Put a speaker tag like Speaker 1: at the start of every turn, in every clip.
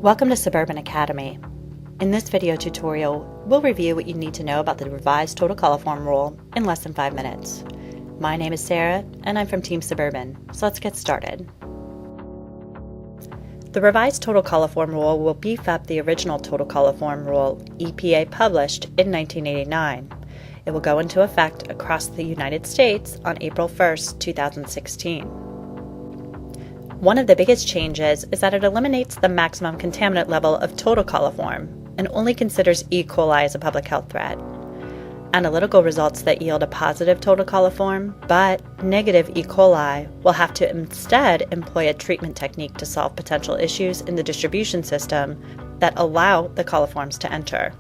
Speaker 1: Welcome to Suburban Academy. In this video tutorial, we'll review what you need to know about the revised total coliform rule in less than 5 minutes. My name is Sarah, and I'm from Team Suburban, so let's get started. The revised total coliform rule will beef up the original total coliform rule EPA published in 1989. It will go into effect across the United States on April 1st, 2016. One of the biggest changes is that it eliminates the maximum contaminant level of total coliform and only considers E. coli as a public health threat. Analytical results that yield a positive total coliform but negative E. coli will have to instead employ a treatment technique to solve potential issues in the distribution system that allow the coliforms to enter.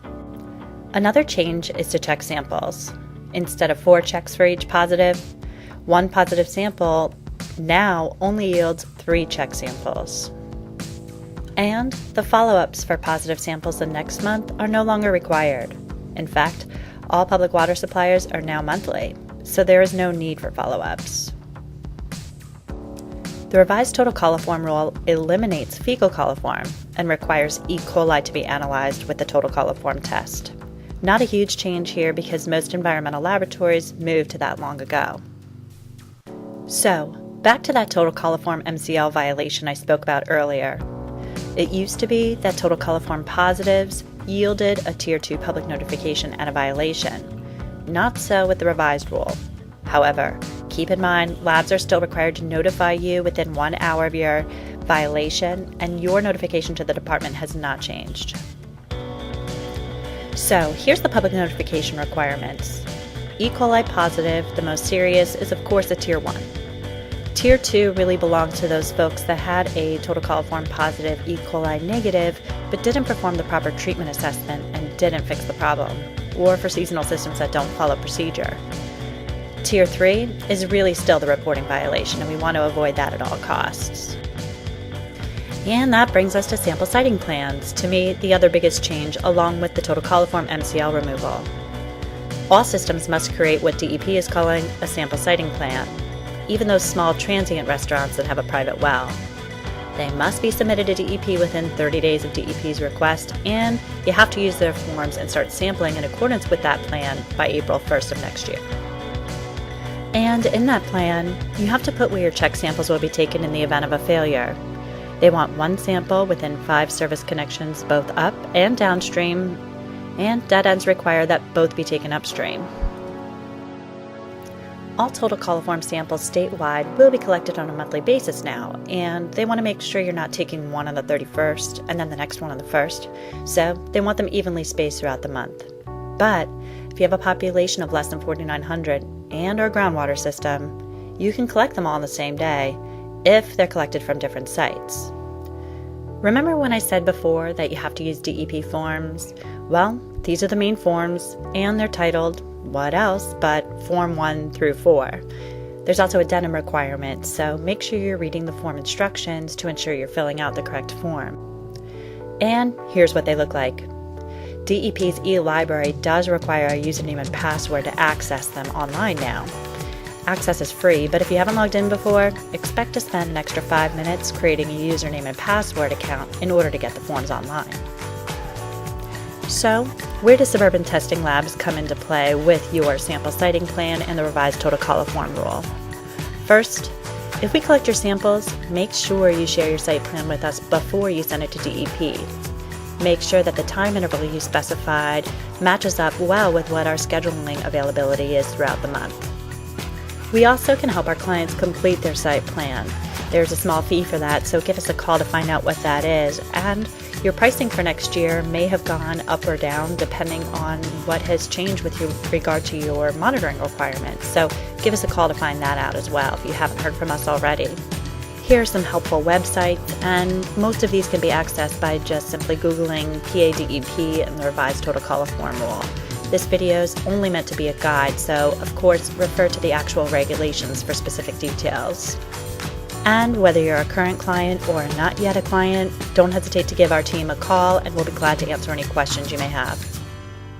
Speaker 1: Another change is to check samples. Instead of 4 checks for each positive, one positive sample now only yields 3 check samples. And the follow-ups for positive samples the next month are no longer required. In fact, all public water suppliers are now monthly, so there is no need for follow-ups. The revised total coliform rule eliminates fecal coliform and requires E. coli to be analyzed with the total coliform test. Not a huge change here because most environmental laboratories moved to that long ago. So, back to that total coliform MCL violation I spoke about earlier. It used to be that total coliform positives yielded a Tier 2 public notification and a violation. Not so with the revised rule. However, keep in mind labs are still required to notify you within 1 hour of your violation, and your notification to the department has not changed. So here's the public notification requirements. E. coli positive, the most serious, is of course a Tier 1. Tier 2 really belongs to those folks that had a total coliform positive E. coli negative but didn't perform the proper treatment assessment and didn't fix the problem, or for seasonal systems that don't follow procedure. Tier 3 is really still the reporting violation, and we want to avoid that at all costs. And that brings us to sample siting plans, to me the other biggest change along with the total coliform MCL removal. All systems must create what DEP is calling a sample siting plan, even those small transient restaurants that have a private well. They must be submitted to DEP within 30 days of DEP's request, and you have to use their forms and start sampling in accordance with that plan by April 1st of next year. And in that plan, you have to put where your check samples will be taken in the event of a failure. They want 1 sample within 5 service connections both up and downstream, and dead ends require that both be taken upstream. All total coliform samples statewide will be collected on a monthly basis now, and they want to make sure you're not taking one on the 31st and then the next one on the 1st, so they want them evenly spaced throughout the month. But if you have a population of less than 4,900 and or groundwater system, you can collect them all on the same day if they're collected from different sites. Remember when I said before that you have to use DEP forms? Well, these are the main forms, and they're titled what else but Form 1 through 4. There's also addendum requirements, so make sure you're reading the form instructions to ensure you're filling out the correct form. And here's what they look like. DEP's e-library does require a username and password to access them online now. Access is free, but if you haven't logged in before, expect to spend an extra 5 minutes creating a username and password account in order to get the forms online. So, where do Suburban testing labs come into play with your sample siting plan and the revised total coliform rule? First, if we collect your samples, make sure you share your site plan with us before you send it to DEP. Make sure that the time interval you specified matches up well with what our scheduling availability is throughout the month. We also can help our clients complete their site plan. There's a small fee for that, so give us a call to find out what that is, and your pricing for next year may have gone up or down depending on what has changed with regard to your monitoring requirements. So give us a call to find that out as well if you haven't heard from us already. Here are some helpful websites, and most of these can be accessed by just simply Googling PADEP and the revised total coliform rule. This video is only meant to be a guide, so of course refer to the actual regulations for specific details. And whether you're a current client or not yet a client, don't hesitate to give our team a call and we'll be glad to answer any questions you may have.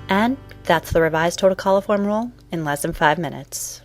Speaker 1: And that's the revised total coliform rule in less than 5 minutes.